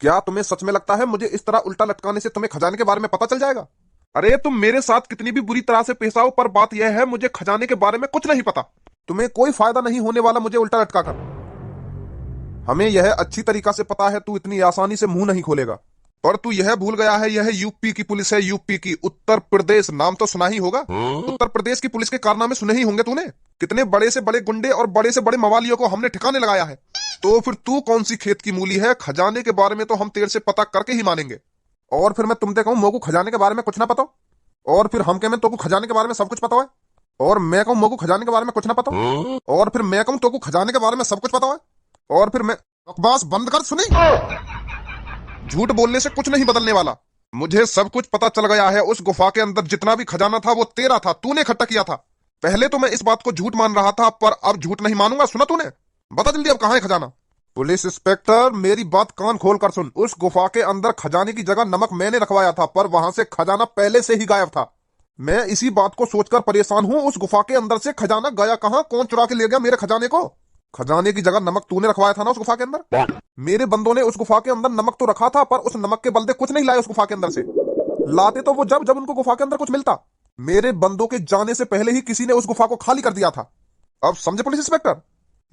क्या तुम्हें सच में लगता है मुझे इस तरह उल्टा लटकाने से तुम्हें खजाने के बारे में पता चल जाएगा? अरे तुम मेरे साथ कितनी भी बुरी तरह से पेश आओ, पर बात यह है मुझे खजाने के बारे में कुछ नहीं पता। तुम्हें कोई फायदा नहीं होने वाला मुझे उल्टा लटका कर। हमें यह अच्छी तरीका से पता है तू इतनी आसानी से मुंह नहीं खोलेगा। पर तू यह भूल गया है यह यूपी की पुलिस है, यूपी की। उत्तर प्रदेश नाम तो सुना ही होगा। उत्तर प्रदेश की पुलिस के कारनामे सुने ही होंगे तूने। कितने बड़े से बड़े गुंडे और बड़े से बड़े मवालियों को हमने ठिकाने लगाया है। तो फिर तू कौन सी खेत की मूली है? खजाने के बारे में तो हम तेरे से पता करके ही मानेंगे। और फिर मैं तुमसे कहूं मोको खजाने के बारे में कुछ ना पता? और फिर हम कहें तो को खजाने के बारे में सब कुछ पता है? और मैं कहूं मोको खजाने के बारे में कुछ ना पता? और फिर मैं कहूं तो को खजाने के बारे में सब कुछ पता है? और फिर मैं बकवास बंद कर। सुनी, झूठ बोलने से कुछ नहीं बदलने वाला। मुझे सब कुछ पता चल गया है। उस गुफा के अंदर जितना भी खजाना था वो तेरा था, तूने इकट्ठा किया था। पहले तो मैं इस बात को झूठ मान रहा था, पर अब झूठ नहीं मानूंगा। सुना तूने? बता जल्दी अब कहां है खजाना? पुलिस इंस्पेक्टर मेरी बात कान खोल कर सुन। उस गुफा के अंदर खजाने की जगह नमक मैंने रखवाया था, पर वहां से खजाना पहले से ही गायब था। मैं इसी बात को सोचकर परेशान हूं। उस गुफा के अंदर से खजाना गया कहां? कौन चुरा के ले गया मेरे खजाने को? खजाने की जगह नमक तूने रखवाया था ना उस गुफा के अंदर। मेरे बंदों ने उस गुफा के अंदर नमक तो रखा था, पर उस नमक के बलदे कुछ नहीं लाए उस गुफा के अंदर से। लाते तो वो जब जब उनको गुफा के अंदर कुछ मिलता। मेरे बंदों के जाने से पहले ही किसी ने उस गुफा को खाली कर दिया था। अब समझे पुलिस इंस्पेक्टर?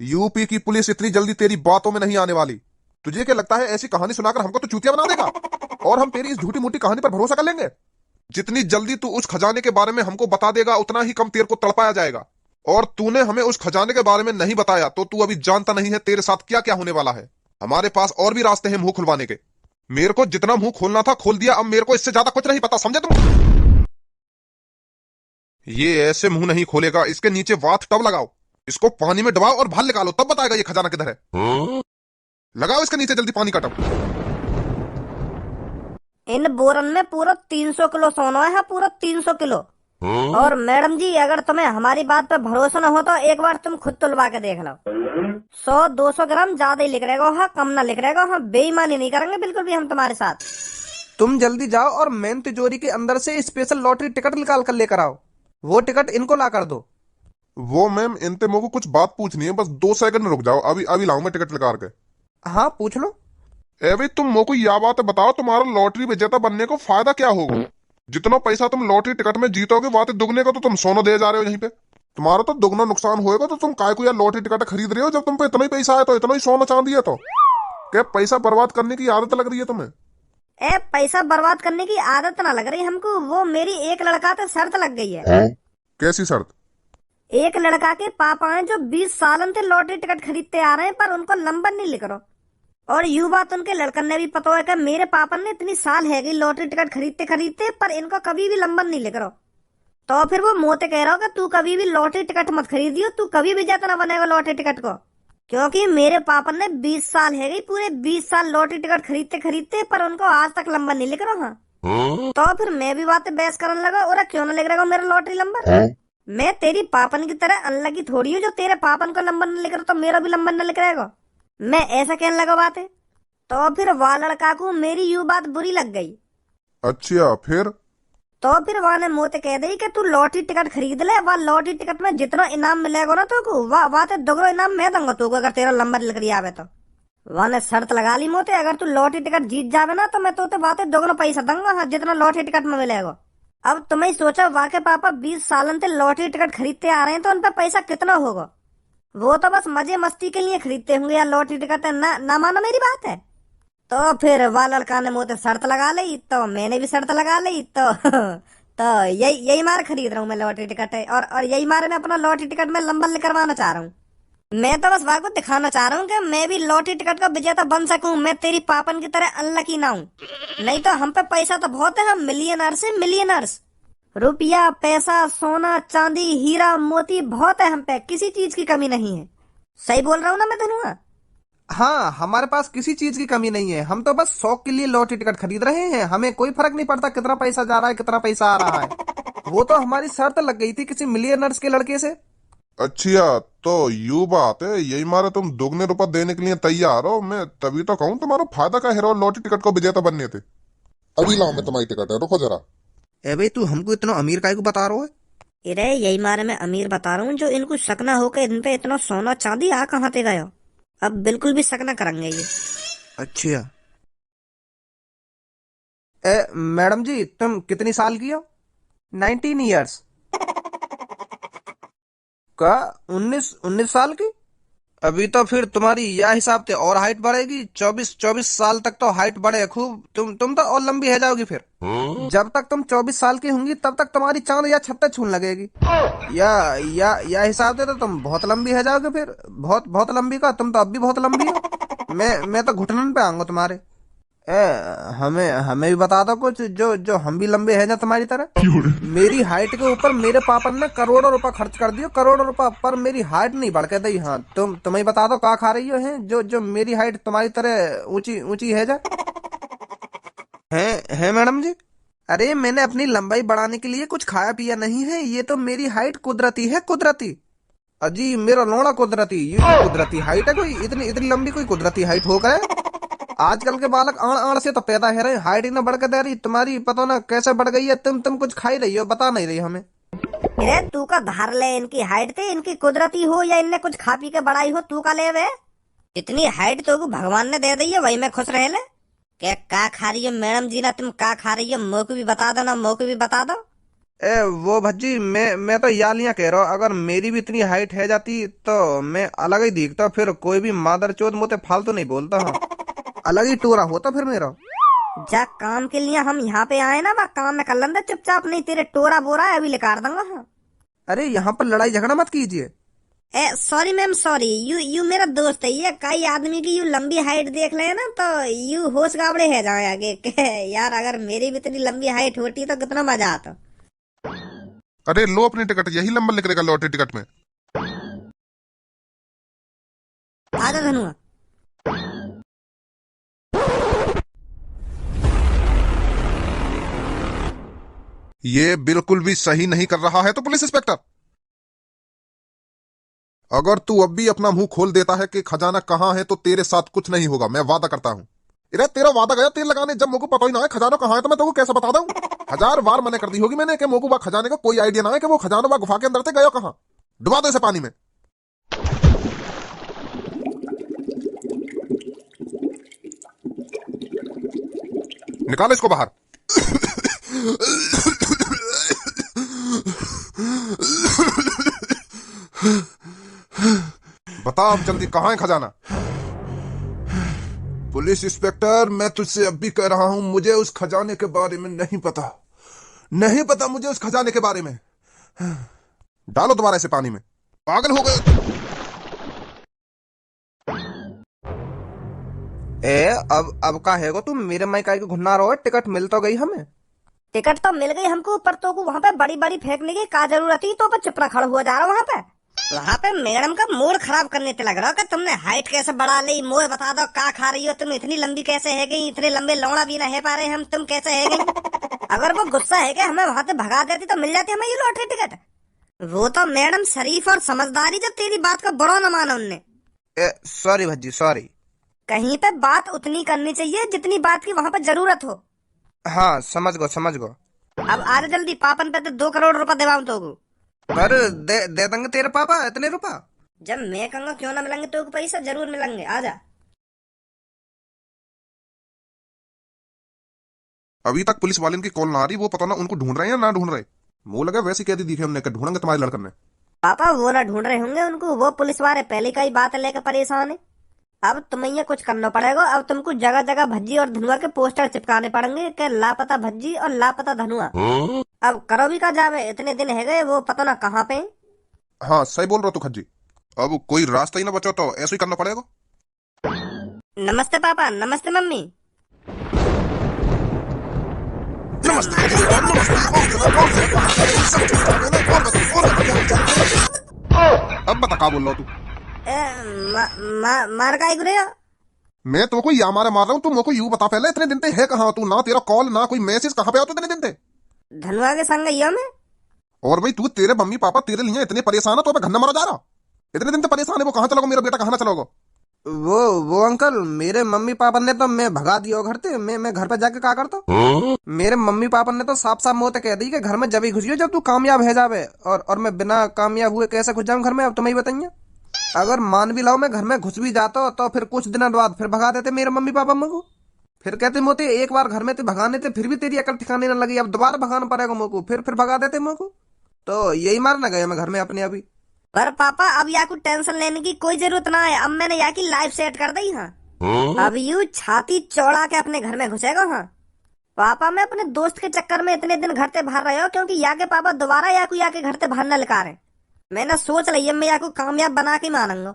यूपी की पुलिस इतनी जल्दी तेरी बातों में नहीं आने वाली। तुझे क्या लगता है ऐसी कहानी सुनाकर हमको तो चूतिया बना देगा और हम तेरी इस झूठी मूठी कहानी पर भरोसा कर लेंगे? जितनी जल्दी तू उस खजाने के बारे में हमको बता देगा उतना ही कम तेरे को तड़पाया जाएगा। और तूने हमें उस खजाने के बारे में नहीं बताया तो तू अभी जानता नहीं है तेरे साथ क्या क्या होने वाला है। हमारे पास और भी रास्ते हैं मुंह खुलवाने के। मेरे को जितना मुंह खोलना था खोल दिया, अब मेरे को इससे ज्यादा कुछ नहीं पता। समझे तुम? ये ऐसे मुंह नहीं खोलेगा। इसके नीचे वात टब लगाओ, इसको पानी में डबाओ और बाहर निकालो, तब बताएगा ये खजाना किधर है। लगाओ इसके नीचे जल्दी पानी का टब। इन बोरन में पूरा 300 किलो सोना है, पूरा 300 किलो। और मैडम जी अगर तुम्हें हमारी बात पर भरोसा न हो तो एक बार तुम खुद तुलवा के देख लो। 100-200 ग्राम ज्यादा ही लिख रहेगा, हाँ कम ना लिख रहेगा। हाँ बेईमानी नहीं करेंगे बिल्कुल भी हम तुम्हारे साथ। तुम जल्दी जाओ और मेन तिजोरी के अंदर से स्पेशल लॉटरी टिकट निकाल कर लेकर आओ। वो टिकट इनको ला कर दो। वो मैम इनते मुझको कुछ बात पूछनी है, बस 2 सेकंड रुक जाओ। अभी अभी लाऊं मैं टिकट निकाल के। हाँ पूछ लो। ए भाई तुम मोको यह बात बताओ, तुम्हारा लॉटरी विजेता बनने को फायदा क्या होगा? जितना पैसा तुम लॉटरी टिकट में जीतोगे बात दुगने का तो तुम सोना दे जा रहे हो यहीं पे। तुम्हारा तो दुगना नुकसान होएगा। तो तुम काय को यार लॉटरी टिकट खरीद रहे हो जब तुम पे इतना ही पैसा है? तो इतना ही सोना चांदी है तो क्या पैसा बर्बाद करने की आदत लग रही है तुम्हें? ए पैसा बर्बाद करने की आदत ना लग रही हमको, वो मेरी एक लड़का तो शर्त लग गई है। कैसी शर्त? एक लड़का के पापा हैं जो 20 सालन से लॉटरी टिकट खरीदते आ रहे हैं, पर उनको नंबर नहीं लिख रहा। और यू बात उनके लड़कन ने भी पता है कि मेरे पापा ने इतनी साल है गई लॉटरी टिकट खरीदते खरीदते, पर इनको कभी भी नंबर नहीं लिख रहा। तो फिर वो मोते कह रहा हो कि तू कभी भी लॉटरी टिकट मत खरीदियो, तू कभी भी जीता ना बनेगा लॉटरी टिकट को। क्योंकि मेरे पापा ने 20 साल है गई, पूरे 20 साल लॉटरी टिकट खरीदते खरीदते, पर उनको आज तक नंबर नहीं लिख रहा। तो फिर मैं भी बातें बहस करने लगा, और क्यों ना लिख रहा मेरा लॉटरी नंबर? मैं तेरी पापन की तरह अनलकी थोड़ी हूँ जो तेरे पापन को नंबर न लिख रहा तो मेरा भी नंबर न लिख रहेगा। मैं ऐसा कहने लगा बात है। तो फिर वह लड़का को मेरी यू बात बुरी लग गई। अच्छा फिर? तो फिर वह ने मोते कह दी कि तू लॉटरी टिकट खरीद ले, वह लॉटरी टिकट में जितना इनाम मिलेगा ना तो वह दोगुना इनाम मैं दूंगा तुमको अगर तेरा नंबर लिख दिया आवे। तो वह ने शर्त लगा ली मोते, अगर तू लॉटरी टिकट जीत जावे ना तो मैं तो बातें दोगुना पैसा दूंगा, हाँ जितना लॉटरी टिकट में मिलेगा। अब तुम्हें सोचो वाके पापा 20 सालन से लॉटरी टिकट खरीदते आ रहे हैं तो उन पर पैसा कितना होगा? वो तो बस मजे मस्ती के लिए खरीदते होंगे यार लॉटरी टिकट, ना मानो मेरी बात है। तो फिर वह लड़का ने मुझे शर्त लगा ली, तो मैंने भी शर्त लगा ली। तो तो यही यही मार खरीद रहा हूँ मैं लॉटरी टिकट है, और यही मारे मैं अपना लॉटरी टिकट में नंबर निकलवाना चाह रहा हूँ। मैं तो बस वह को दिखाना चाह रहा हूँ कि मैं भी लॉटरी टिकट का विजेता बन सकूं, मैं तेरी पापन की तरह अनलकी ना हूँ। नहीं तो हम पे पैसा तो बहुत है, हम मिलियनर्स है मिलियनर्स। रुपया पैसा सोना चांदी हीरा मोती बहुत है हम पे, किसी चीज की कमी नहीं है। सही बोल रहा हूँ ना मैं धनुआ? हाँ हमारे पास किसी चीज की कमी नहीं है। हम तो बस शौक के लिए लॉटरी टिकट खरीद रहे हैं। हमें कोई फर्क नहीं पड़ता कितना पैसा जा रहा है कितना पैसा आ रहा है। वो तो हमारी शर्त लग गई थी किसी मिलियनर्स के लड़के से। अच्छा तो यू बात है, यही मारे तुम दुगने रुपए देने के लिए तैयार हो। मैं तभी तो कहूँ तुम्हारा फायदा क्या है लॉटरी टिकट को विजेता बनने थे। अभी लाओ मैं तुम्हारी टिकट है, रुको जरा। ए भाई तू हमको इतना अमीर काहे को बता रहा है? अरे यही मारे मैं अमीर बता रहा हूँ, जो इनको शक ना हो कि इन पे इतना सोना चांदी आ कहाँ से गया। अब बिल्कुल भी शक ना करेंगे ये। अच्छा मैडम जी तुम कितनी साल की हो? 19 ईयर्स का? 19 साल की? अभी तो फिर तुम्हारी यह हिसाब से और हाइट बढ़ेगी। 24 साल तक तो हाइट बढ़े खूब। तुम तो और लंबी है जाओगी फिर। जब तक तुम 24 साल की होंगी तब तक तुम्हारी चांद या छत्ते छूने लगेगी। या हिसाब से तो तुम बहुत लंबी है जाओगे फिर। बहुत बहुत लंबी का? तुम तो अब भी बहुत लंबी हो। मैं तो घुटनों पे आऊंगा तुम्हारे। ए, हमें हमें भी बता दो कुछ जो जो हम भी लंबे हैं ना तुम्हारी तरह। मेरी हाइट के ऊपर मेरे पापा ने करोड़ों रुपए खर्च कर दियो, करोड़ों रुपए, पर मेरी हाइट नहीं बढ़ के दी। हाँ तुम्हें बता दो क्या खा रही हो है जो जो मेरी हाइट तुम्हारी तरह ऊंची ऊंची है जा। है मैडम जी। अरे मैंने अपनी लंबाई बढ़ाने के लिए कुछ खाया पिया नहीं है। ये तो मेरी हाइट कुदरती है, कुदरती। अजी मेरा लोड़ा कुदरती, ये कुदरती हाइट है? कोई इतनी इतनी लंबी कोई कुदरती हाइट होकर है? आजकल के बालक आड़ आड़ से तो पैदा है रहे, हाइट ही ना बढ़ के दे रही। तुम्हारी पता ना कैसे बढ़ गई है। तुम कुछ खा ही रही हो, बता नहीं रही हमें। अरे तू का धार ले, इनकी हाइट थे, इनकी कुदरती हो या इनने कुछ खा पी के बढ़ाई हो, तू का ले वे। इतनी हाइट तो भगवान ने दे दी है, वही में खुश रह ले। क्या का खा रही हो मैडम जी ना, तुम का खा रही हो? मोको भी बता दो ना, मोको भी बता दो। वो भज्जी मैं तो यालियां कह रहा हूँ। अगर मेरी भी इतनी हाइट है जाती तो मैं अलग ही दिखता। फिर कोई भी मादर चोद मुझे फालतू नहीं बोलता। हाँ अलग ही टूरा होता फिर मेरा। जा काम के लिए हम यहाँ पे आए ना, वह काम में कर लेंगे चुपचाप, नहीं तेरे टोरा बोरा है अभी लेकर दूंगा। हाँ अरे यहाँ पर लड़ाई झगड़ा मत कीजिए। Sorry ma'am sorry. यू मेरा दोस्त है। ये कई आदमी की यू लंबी हाइट देख ले ना तो यू होश गाबड़े है जाए आगे के। यार अगर मेरी भी इतनी लंबी हाइट होती तो कितना मजा आता। अरे लो अपनी टिकट, यही नंबर लिख देगा लॉटरी टिकट में। आजा धनुआ। ये बिल्कुल भी सही नहीं कर रहा है तो पुलिस इंस्पेक्टर, अगर तू अब भी अपना मुंह खोल देता है कि खजाना कहाँ है तो तेरे साथ कुछ नहीं होगा, मैं वादा करता हूँ। अरे तेरा वादा गया तेल लगाने, जब मुझको पता ही ना है खजाना कहाँ है तो मैं तुमको कैसे बता दूं? 1000 बार मना कर दी होगी मैंने कि मुझको खजाने का कोई आइडिया ना है कि वो खजाना गुफा के अंदर से गया कहाँ। डुबा दो इसे पानी में। निकालो इसको बाहर। बता अब जल्दी कहाँ है खजाना? पुलिस इंस्पेक्टर मैं तुझसे अब भी कह रहा हूं, मुझे उस खजाने के बारे में नहीं पता, नहीं पता मुझे उस खजाने के बारे में। डालो दोबारा इसे पानी में। पागल हो गए? अब का है तुम मेरे माई का घुन्ना रहो। टिकट मिल तो गई हमें। टिकट तो मिल गई हमको, पर तो को वहाँ पे बड़ी बड़ी फेंकने की का जरूरत थी? तो चुपड़ा खड़ा हुआ जा रहा वहाँ पे। वहाँ पे मैडम का मूड खराब करने ते लग रहा कि तुमने हाइट कैसे बढ़ा ली। मोए बता दो का खा रही हो तुम? इतनी लंबी कैसे है गई? इतने लंबे लौड़ा भी ना है पा रहे हम, तुम कैसे है गई? अगर वो गुस्सा है कि हमें वहाँ से भगा देती तो मिल जाती हमें ये लॉटरी टिकट। वो तो मैडम शरीफ और समझदारी, जब तेरी बात का बड़ा न माना उनने। Sorry Bhajji sorry. कहीं पे बात उतनी करनी चाहिए जितनी बात की वहाँ पे जरूरत हो। हाँ समझ गो। अब आज जल्दी पापन पे तो 2 करोड़ रुपए देवाऊं तो। पर दे देंगे तेरे पापा इतने रुपा। जब मैं कहूँगा क्यों ना मिलेंगे तो पैसा जरूर मिलेंगे। आजा। अभी तक पुलिस वाले की कॉल ना आ रही, वो पता ना उनको ढूंढ रहे हैं या ना ढूंढ रहे। मुंह लगा वैसी कहती दिखे हमने कि ढूंढेंगे तुम्हारे लड़कन ने। पापा वो ना ढूंढ रहे होंगे उनको, वो पुलिस वाले पहले का ही बात लेकर परेशान है। अब तुम्हें ये कुछ करना पड़ेगा। अब तुमको जगह जगह भज्जी और धनुआ के पोस्टर चिपकाने पड़ेंगे कि लापता भज्जी और लापता धनुआ। अब करो भी का जावे, इतने दिन है गए वो पता ना कहाँ पे। हाँ सही बोल रहा तू खज्जी, अब कोई रास्ता ही ना बचा तो ऐसे ही करना पड़ेगा। नमस्ते पापा। नमस्ते मम्मी। अब बता का बोल रहा तू? मार का गुरे। मैं तुमको या मार रहा हूँ, तू मेरे को यूं बता पहले इतने दिन पे है कहाँ तू? ना तेरा कॉल ना कोई मैसेज, कहाँ पे आता इतने दिन पे? धनुआ के संग गई मैं। और भाई तू, तेरे मम्मी पापा तेरे लिए इतने परेशान है तो घन्ना मारा जा रहा? इतने दिन से परेशान है वो, कहाँ चलोगे मेरा बेटा, कहाँ चलोगे? वो अंकल मेरे मम्मी पापा ने तो मैं भगा दिया घर से। मैं घर पे जाके क्या करता? मेरे मम्मी पापा ने तो साफ साफ मुंह कह दी कि घर में जब ही घुसियो जब तू कामयाब है जावे। और मैं बिना कामयाब हुए कैसे घुस जाऊं घर में? अब तुम्हें ही बताइए। अगर मान भी लाओ मैं घर में घुस भी जाता तो फिर कुछ दिनों बाद फिर भगा देते मेरे मम्मी पापा मुझको। फिर कहते मोते एक बार घर में थे भगाने थे, फिर भी तेरी अकल ठिकाने न लगी, अब दोबारा भगाना पड़ेगा मोको, फिर भगा देते मोको। तो यही मारना गए मैं घर में अपने अभी। पर पापा अब या को टेंशन लेने की कोई जरूरत ना है, अब मैंने या की लाइफ सेट कर दी। हाँ अब यू छाती चौड़ा के अपने घर में घुसेगा। हाँ पापा मैं अपने दोस्त के चक्कर में इतने दिन घर से बाहर रहे हो, क्योंकि या के पापा दोबारा या को या के घर से बाहर न लगा रहे। मैंने सोच लिया मैं या को कामयाब बना के मानूंगा।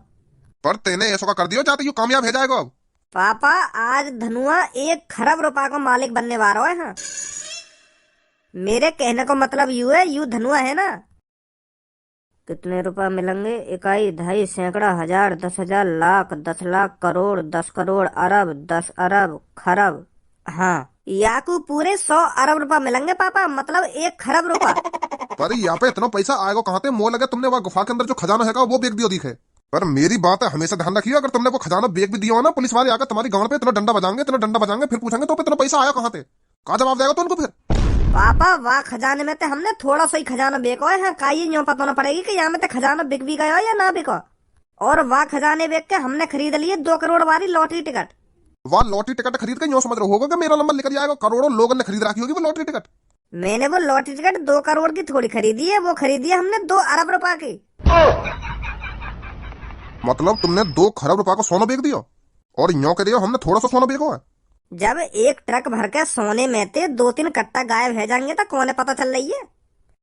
पर तेने ऐसा का कर दियो चाहते यू कामयाब हो जाएगा अब। पापा आज धनुआ 1 खरब रुपए का मालिक बनने वाला है। हाँ मेरे कहने को मतलब यू है, यू धनुआ है ना। कितने रुपए मिलेंगे? इकाई, ढाई, सैकड़ा, हजार, 10,000, लाख, 10 लाख, करोड़, 10 करोड़, अरब, 10 अरब, खरब। हाँ याकू पूरे 100 अरब रुपए मिलेंगे पापा, मतलब 1 खरब रुपए। पर यहाँ पे इतना पैसा आएगा कहाँ से? मोह लगे तुमने वहाँ गुफा के अंदर जो खजाना है वो बेच दियो दिखे। पर मेरी बात है, हमेशा ध्यान रखिए, अगर तुमने वो खजाना बेच भी दिया हो ना, पुलिस वाले आकर तुम्हारी गांड पे इतना डंडा बजाएंगे, फिर पूछेंगे तो इतना पैसा आया कहाँ से? कहाँ जवाब देगा तो उनको फिर? पापा वाह खजाने में तो हमने थोड़ा सा ही खजाना बेको है, का ये यूं पता ना पड़ेगी कि यहाँ में तो खजाना बिक भी गया या ना बिको। और वाह खजाने बेच के हमने खरीद लिए 2 करोड़ वाली लॉटरी टिकट। वहाँ लॉटरी टिकट खरीद के यूं समझ रहे होगा कि मेरा नंबर लेकर जाएगा? करोड़ों लोगों ने खरीद रखी होगी वो लॉटरी टिकट। मैंने वो लॉटरी टिकट 2 करोड़ की थोड़ी खरीदी है, वो खरीदी है हमने 2 अरब रुपए की। मतलब तुमने 2 खरब रुपए का सोना बेच दिया और यूं कह रही हो हमने थोड़ा सा सोना बेचो है? जब 1 ट्रक भर के सोने में थे 2-3 कट्टा गायब है जाएंगे तो कौन पता चल रही है।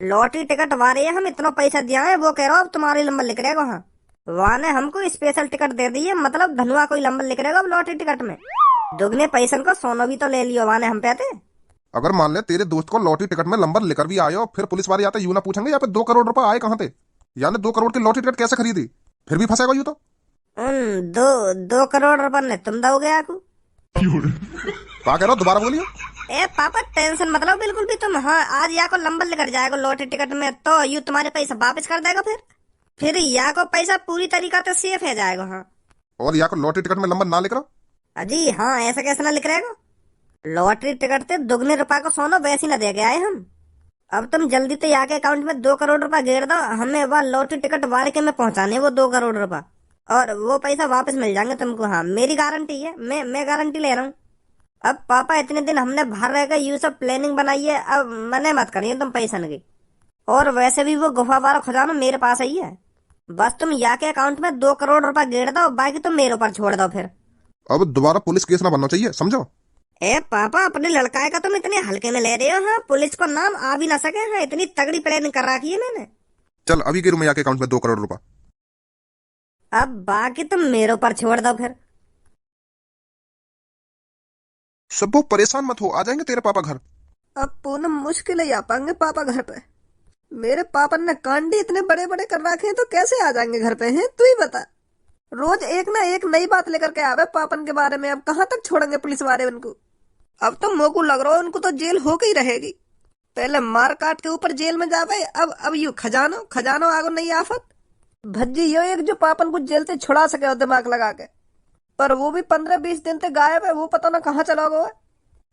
लॉटरी टिकट वाले हम इतना पैसा दिया है, वो कह रहा अब तुम्हारे नंबर लिख रहेगा। हाँ वहाँ ने हमको स्पेशल टिकट दे दी है, मतलब धनुआ कोई नंबर लिख रहेगा अब लॉटरी टिकट में। दुगने पैसन को सोना भी तो ले लियो वहाँ ने हम पे थे। अगर मान ले तेरे दोस्त को लॉटरी टिकट में नंबर लेकर भी आयो, फिर पुलिस वाले आते यूं ना पूछेंगे यहाँ पे 2 करोड़ रुपए आए कहाँ थे? यानी 2 करोड़ की लॉटरी टिकट कैसे खरीदी? फिर भी फंसेगा यूं तो। उन 2 करोड़ रुपए ने तुम दोगे आकू। क्या कह रहे हो? दोबारा बोलिए। ए पापा टेंशन मतलब बिल्कुल भी तुम। हाँ आज या को नंबर लेकर जाएगा लॉटरी टिकट में तो यू तुम्हारे पैसा वापस कर देगा, फिर या को पैसा पूरी तरीका से सेफ है जाएगा। हाँ और यहाँ को लॉटरी टिकट में नंबर ना लिख रहा? अजी हाँ ऐसा कैसे ना लिख रहेगा? लॉटरी टिकट से दुगने रुपए को सोना वैसे ना दे के आए हम। अब तुम जल्दी तो यहाँ के अकाउंट में 2 करोड़ रुपए गेर दो, हमें वह लॉटरी टिकट वाले के में पहुंचाने वो 2 करोड़ रुपए, और वो पैसा वापस मिल जाएंगे तुमको। हाँ मेरी गारंटी है, मैं गारंटी ले रहा हूँ। अब पापा इतने दिन हमने बाहर रह गए यू सब प्लानिंग बनाई है, अब मने मत करिए तुम पैसा की। और वैसे भी वो गुफा वाला खजाना मेरे पास ही है, बस तुम यहाँ के अकाउंट में 2 करोड़ रुपए गेर दो, बाकी तुम मेरे ऊपर छोड़ दो। फिर अब दोबारा पुलिस केस ना बनना चाहिए, समझो? ए पापा अपने लड़काए का तुम इतने हल्के में ले रहे हो। हाँ पुलिस को नाम आ भी ना सके। हाँ इतनी तगड़ी प्लानिंग कर रखी है मैंने। चल अभी के रूम में जाके अकाउंट में 2 करोड़ रुपए। अब बाकी तुम मेरे ऊपर छोड़ दो फिर। सब परेशान मत हो, आ जाएंगे तेरे पापा घर। अब पूनम मुश्किल ही आ पाएंगे पापा घर पे। मेरे पापा ने कांडी इतने बड़े बड़े कर रखे हैं तो कैसे आ जाएंगे घर पे? हैं तू ही बता। रोज एक ना एक नई बात लेकर के आवे पापन के बारे में। अब कहाँ तक छोड़ेंगे पुलिस वाले उनको? अब तो मोकू लग रहा है उनको तो जेल हो के ही रहेगी। पहले मार काट के ऊपर जेल में जावे, अब यू खजानो आगो नई आफत। भज्जी यो एक जो पापन को जेल से छुड़ा सके दिमाग लगा के, पर वो भी 15-20 दिन से गायब है, वो पता ना कहाँ चला गया।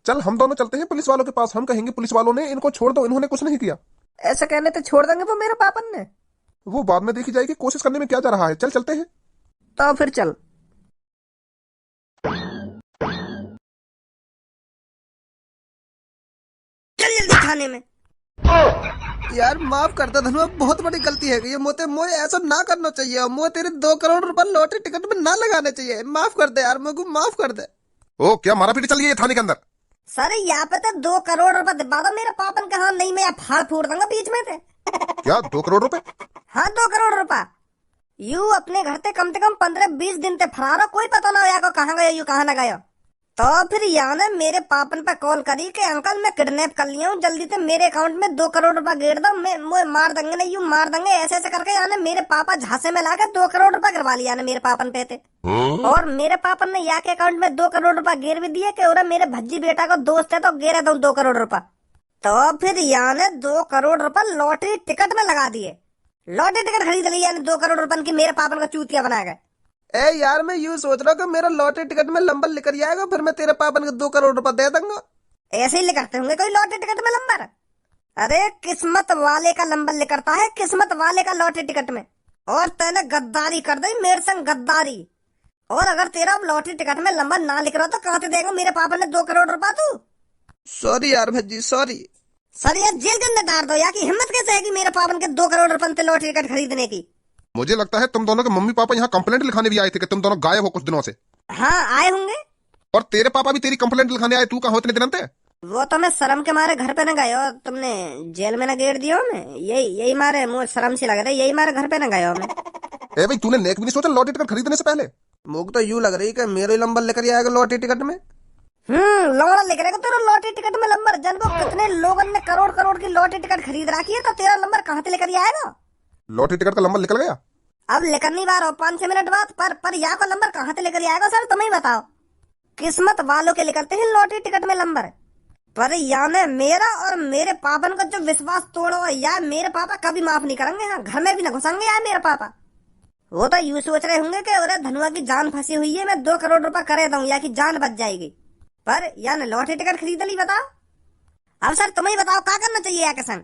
चल हम दोनों चलते हैं पुलिस वालों के पास, हम कहेंगे पुलिस वालों ने इनको छोड़ दो, इन्होंने कुछ नहीं किया। ऐसा कहने तो छोड़ देंगे वो मेरे पापन ने? वो बाद में देखी जाएगी, कोशिश करने में क्या जा रहा है। चल चलते हैं। तो फिर चल। चल जल्दी थाने में। यार माफ कर दे धनुआ, बहुत बड़ी गलती है ये। मोए ऐसा ना करना चाहिए। मोए तेरे 2 करोड़ रुपए लॉटरी टिकट में ना लगाने चाहिए। माफ कर दे यार, मुझे माफ कर दे। ओ क्या मारा पीटी चल गई है थाने के अंदर? सर यहाँ पे तो 2 करोड़ रुपए दिबा दो मेरे पापन का। हाँ नहीं मैं फाड़ फूड़ दूंगा बीच में से। क्या 2 करोड़ रुपए? हाँ 2 करोड़ रुपए। यू अपने घर से कम 15-20 दिन से फरार हो, कोई पता ना हो को कहाँ गया यू कहाँ ना गया। तो फिर यहाँ ने मेरे पापन पे कॉल करी कि अंकल मैं किडनैप कर लिया हूँ, जल्दी से मेरे अकाउंट में 2 करोड़ रुपए गेर दो, मैं मार देंगे ना, यू मार देंगे। ऐसे ऐसे करके यहाँ मेरे पापा झांसे में लाकर 2 करोड़ रुपए गिरवा लिया मेरे पापन पे थे। और मेरे पापन ने यहाँ के अकाउंट में 2 करोड़ रुपए गेर भी दिए कि और मेरे भज्जी बेटा को दोस्त है तो गेरे दो 2 करोड़ रुपए। तो फिर यहाँ ने 2 करोड़ रुपए लॉटरी टिकट में लगा दिए। लॉटरी टिकट खरीद ली यानी 2 करोड़ रुपए की, मेरे पापन का चूतिया बना गए। ए यार मैं यूं सोच रहा हूँ कि मेरा लॉटरी टिकट में नंबर लेकर आएगा, फिर मैं तेरे पापन को 2 करोड़ रुपए दे दूंगा। ऐसे ही लिखते होंगे कोई लॉटरी टिकट में नंबर। अरे किस्मत वाले का नंबर लिखता है, किस्मत वाले का लॉटरी टिकट में। और तैने गद्दारी कर दी मेरे संग, गद्दारी। और अगर तेरा लॉटरी टिकट में नंबर ना लिख रहा तो कहाँ से देगा मेरे पापा ने 2 करोड़ रुपया तू? सॉरी यार भज्जी, सॉरी। सर यार जेल के अंदर डाल दो यार, की हिम्मत कैसे है कि मेरे पापा के 2 करोड़ रुपए से लॉटरी टिकट खरीदने की? मुझे लगता है तुम दोनों के मम्मी पापा यहाँ कंप्लेंट लिखाने भी आए थे कि तुम दोनों गायब हो कुछ दिनों से। हाँ आए होंगे। और तेरे पापा भी तेरी कंप्लेंट लिखाने आए, तू कहाँ हो इतने दिन से? वो तो मैं शर्म के मारे घर पे न गए हो, तुमने जेल में न गेड़ दिया हो मैं, यही यही मारे मुझे शर्म सी लग रहा है, यही मारे घर पे न गए हो मैं। ए भाई तूने नेक भी नहीं सोचा लॉटरी टिकट खरीदने से पहले? मुझे तो यूं लग रही है कि मेरे नंबर लेकर आएगा लॉटरी टिकट में। लौड़ा लिख रहेगा तेरा लॉटरी टिकट में नंबर, जब कितने लोगों ने करोड़ करोड़ की लॉटरी टिकट खरीद रखी है तो तेरा नंबर कहाँ से लेकर आएगा? लॉटरी टिकट का नंबर निकल गया? अब लेकर नहीं बार 5-6 मिनट बाद, पर यहाँ का नंबर कहाँ से लेकर आएगा सर, तुम ही बताओ। किस्मत वालों के लेकर हैं लॉटरी टिकट में नंबर, पर याने मेरा और मेरे पापन का जो विश्वास तोड़ो यार, मेरे पापा कभी माफ नहीं करेंगे। हाँ घर में भी न घुसेंगे यार मेरे पापा। वो तो यूं सोच रहे होंगे कि अरे धनुआ की जान फंसी हुई है, मैं 2 करोड़ रुपया करे दूं या कि जान बच जाएगी, पर यार लॉटरी टिकट खरीद ली। बताओ अब सर तुम ही बताओ क्या करना चाहिए यार किसान?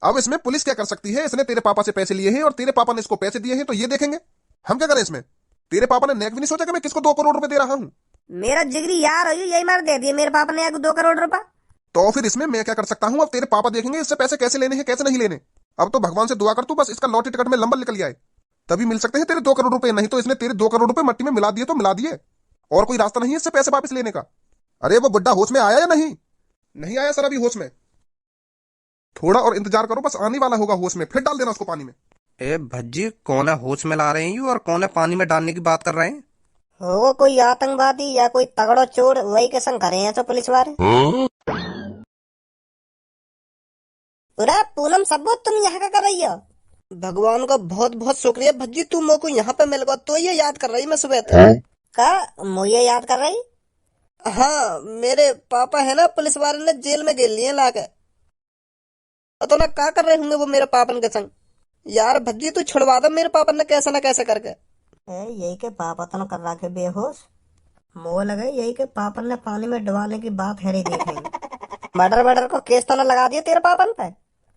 अब इसमें पुलिस क्या कर सकती है? इसने तेरे पापा से पैसे लिए हैं और तेरे पापा ने इसको पैसे दिए हैं, तो ये देखेंगे। हम क्या करें इसमें? तेरे पापा ने नेक भी नहीं सोचा कि मैं किसको 2 करोड़ रुपए दे रहा हूँ। मेरा जिगरी यार हो यही मार दे दिए मेरे पापा ने 2 करोड़ रुपया। तो फिर इसमें मैं क्या कर सकता हूँ? अब तेरे पापा देखेंगे इससे पैसे कैसे लेने हैं कैसे नहीं लेने। अब तो भगवान से दुआ कर तू बस इसका लॉटरी टिकट में नंबर निकल आए, तभी मिल सकते हैं तेरे 2 करोड़ रुपए। नहीं तो इसने तेरे 2 करोड़ रुपए मट्टी में मिला दिए तो मिला दिए, और कोई रास्ता नहीं है इससे पैसे वापस लेने का। अरे वो बुड्ढा होश में आया या नहीं? नहीं आया सर अभी होश में। थोड़ा और इंतजार करो, बस आने वाला होगा होश में, फिर डाल देना उसको पानी में। ए भज्जी, कौन है होश में ला रहे हैं और कौन है पानी में डालने की बात कर रहे हैं? हो कोई आतंकवादी या कोई तगड़ो चोर, वही के संग करे हैं तो पुलिस वाले। पूरा पूनम सबूत तुम यहाँ का कर रही हो? भगवान का बहुत बहुत शुक्रिया भज्जी, तू मेरे को यहाँ पे मिल गया तो ये याद कर रही मैं सुबह तक। का मुझे याद कर रही? हाँ, मेरे पापा है ना पुलिस वाले ने जेल में गेल लिए लाके, तो ना क्या कर रहे होंगे वो मेरे पापन के संग। यार भज्जी तू छुड़वा दो मेरे पापन ने कैसे ना कैसे करके। यही के पापा तो कर रखे बेहोश, मोह लगे यही के पापन ने पानी में डुबाने की बात है देखेंगे। मर्डर को केस तो न लगा दिया तेरे पापन पे?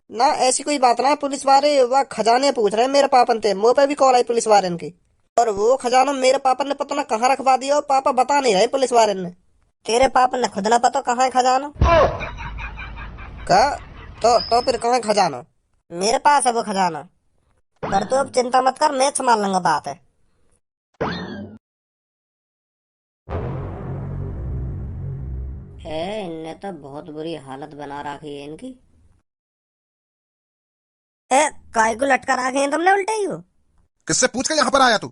ना ऐसी कोई बात ना, पुलिस वाले वह खजाने पूछ रहे हैं मेरे पापन थे, मुंह पे भी कॉल आई पुलिस वाले की, और वो खजाना मेरे पापन ने पता ना कहाँ रखवा दिया और पापा बता नहीं रहे पुलिस वाले ने। तेरे पापन ने खुद ना पता कहाँ है खजाना? का तो फिर कहाँ खजाना? मेरे पास है वो खजाना, पर तू अब चिंता मत कर, मैं संभाल लूंगा बात है। इनने तो बहुत बुरी हालत बना रखी है इनकी। काय को लटका रखे हैं तुमने उल्टे ही हो? किससे पूछ के यहाँ पर आया तू?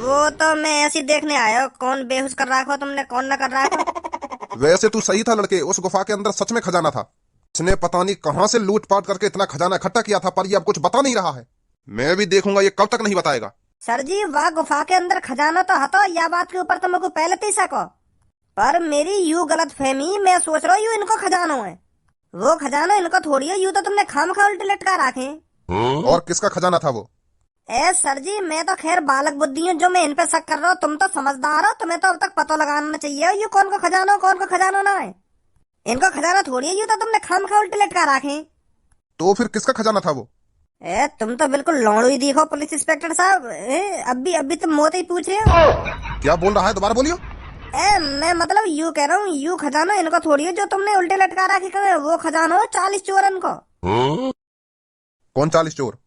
वो तो मैं ऐसे ही देखने आया, कौन बेहोश कर रखा हो तुमने, कौन न कर रखा। वैसे तू सही था लड़के, उस गुफा के अंदर सच में खजाना था। इसने पता नहीं कहां से लूटपाट करके इतना खजाना इकट्ठा किया था, पर ये अब कुछ बता नहीं रहा है। मैं भी देखूंगा ये कब तक नहीं बताएगा। सर जी वह गुफा के अंदर खजाना तो हतो, या बात के ऊपर तो मेरे को पहले ही सको, पर मेरी यू गलत फहमी, मैं सोच रहा हूँ यू इनको खजाना है, वो खजाना इनको थोड़ी है, यू तो तुमने खामखा उल्टे लटका रखे। और किसका खजाना था वो? सर जी मैं तो खैर बालक बुद्धि हूँ जो मैं इन पे शक कर रहा हूँ, तुम तो समझदार हो, तुम्हें तो अब तक पता लगाना चाहिए ये कौन को खजाना हो कौन को खजाना ना है। इनको खजाना थोड़ी है, यू तो तुमने खामखा उल्टे लटका रखे। तो फिर किसका खजाना था वो? तुम तो बिल्कुल लौड़ू ही दिखो पुलिस इंस्पेक्टर साहब। अभी तुम मोते ही पूछ रहे हो। क्या बोल रहा है, दोबारा बोलियो। मैं मतलब यू कह रहा हूँ, यू खजाना इनको थोड़ी है जो तुमने उल्टे लटका रखे, वो खजाना हो 40 चोरन को। कौन 40 चोर?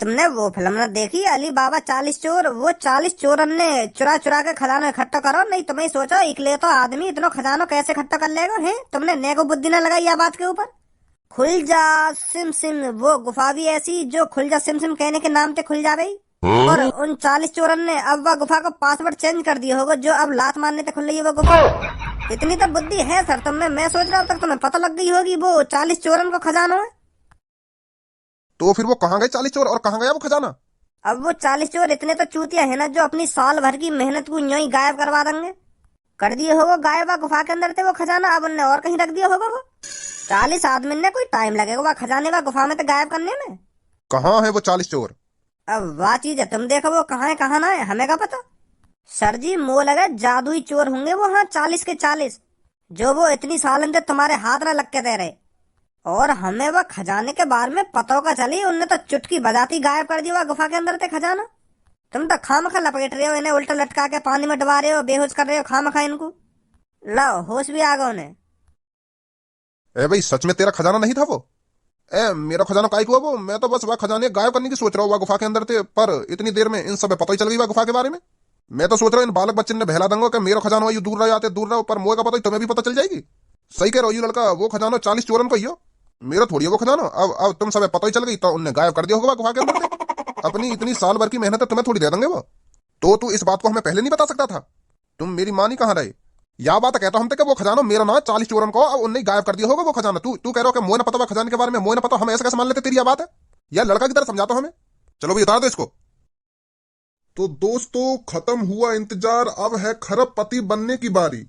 तुमने वो फिल्म ना देखी अली बाबा 40 चोर? वो 40 चोरन ने चुरा चुरा के खजाना इकट्ठा करो, नहीं तुम्हें सोचो इकले तो आदमी इतना खजाना कैसे इकट्ठा कर लेगा है। तुमने नेको बुद्धि ना लगाई या बात के ऊपर। खुल जा सिम सिम, वो गुफा भी ऐसी जो खुल जा सिम सिम कहने के नाम पे खुल जा गई, और उन 40 चोरन ने अब वह गुफा का पासवर्ड चेंज कर दिया होगा, जो अब लात मारने तक खुल रही है वो गुफा। इतनी तो बुद्धि है सर तुमने, मैं सोच रहा हूँ तक तुम्हें पता लग गई होगी वो 40 चोरन को खजाना है। तो फिर वो कहाँ गए 40 चोर और कहाँ गया वो खजाना? अब वो 40 चोर इतने तो चूतिया है ना जो अपनी साल भर की मेहनत को यूं ही गायब करवा देंगे। कर दिए होगा गायब गुफा के अंदर थे वो खजाना, अब उनने और कहीं रख दिया होगा वो। 40 आदमी ने कोई टाइम लगेगा वह खजाने व गुफा में तो गायब करने में। कहाँ है वो 40 चोर? अब वह चीज है तुम देखो वो कहाँ है कहाँ ना है, हमें क्या पता। सर जी मोह लगे जादुई चोर होंगे वो, हाँ 40 के 40, जो वो इतनी साल अंदर तुम्हारे हाथ न लग के दे रहे, और हमें वह खजाने के बारे में पता का चली, उनने तो चुटकी बजाती गायब कर दिया वह गुफा के अंदर थे खजाना। तुम तो खामखा लपेट रहे हो इन्हें, उल्टा लटका के पानी में डुबा रहे हो, बेहोश कर रहे हो खामखा इनको। लो होश भी आ गया उन्हें। ए भाई, सच में तेरा खजाना नहीं था वो? मेरा खजाना काय हुआ वो? मैं तो बस वह खजाने गायब करने की सोच रहा हूँ गुफा के अंदर थे, पर इतनी देर में इन सब पता ही चल गई गुफा के बारे में। मैं तो सोच रहा हूँ इन बालक बच्चे ने बहला दूंगा कि मेरा खजाना यू दूर रह जाते दूर रहो, पर मोए का पता ही तुम्हें भी पता चल जाएगी। सही कह रहो यू लड़का, वो खजाना 40 चोरन को ही हो, मेरा थोड़ी है वो खजाना। अब तुम सब पता ही चल गई तो उनने गायब कर दिया होगा गुफा के अंदर से। अपनी इतनी साल भर की मेहनत है, तुम्हें थोड़ी दे देंगे वो। तो तू इस बात को हमें पहले नहीं बता सकता था? तुम मेरी माँ नहीं कहाँ रहे? या बात कहता हम तक वो खजाना मेरा ना 40 चोरन को, अब उनने गायब कर दिया होगा वो खजाना। तू कह रहा हो कि मोए ना पता खजाने के बारे में, मोए ना पता, हम ऐसे कैसे मान लेते? तेरी बात है या लड़का की तरह समझाता हमें? चलो भाई उतार दो इसको। तो दोस्तों, खत्म हुआ इंतजार, अब है खरबपति बनने की बारी।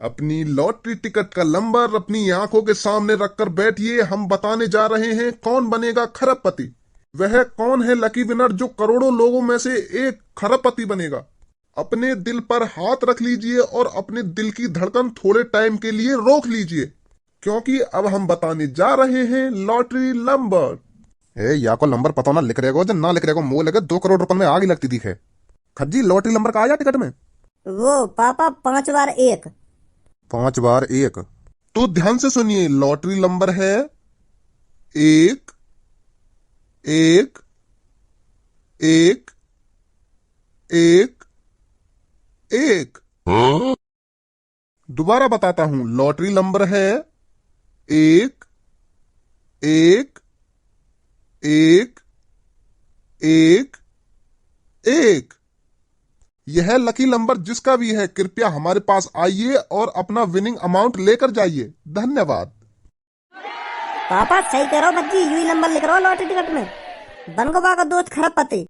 अपनी लॉटरी टिकट का नंबर अपनी आंखों के सामने रखकर बैठिए, हम बताने जा रहे हैं कौन बनेगा खरबपति। वह कौन है लकी विनर जो करोड़ों लोगों में से एक खरबपति बनेगा? अपने दिल पर हाथ रख लीजिए और अपने दिल की धड़कन थोड़े टाइम के लिए रोक लीजिए, क्योंकि अब हम बताने जा रहे हैं लॉटरी नंबर। या को नंबर पता ना लिख रहेगा, जब ना लिख रहेगा मुंह लगे 2 करोड़ रुपए में आग ही लगती दिखे। खज्जी, लॉटरी नंबर का आया टिकट में? वो पापा 5 बार 1। 5 बार 1। तो ध्यान से सुनिए, लॉटरी नंबर है 1 1 1 1 1। दोबारा बताता हूं, लॉटरी नंबर है 1 1 1 1 1। यह लकी नंबर जिसका भी है, कृपया हमारे पास आइए और अपना विनिंग अमाउंट लेकर जाइए। धन्यवाद। पापा सही करो बच्ची, यू ही नंबर लिख रहा हो लॉटरी टिकट में। बन गो बागा दोस्त खरबपति।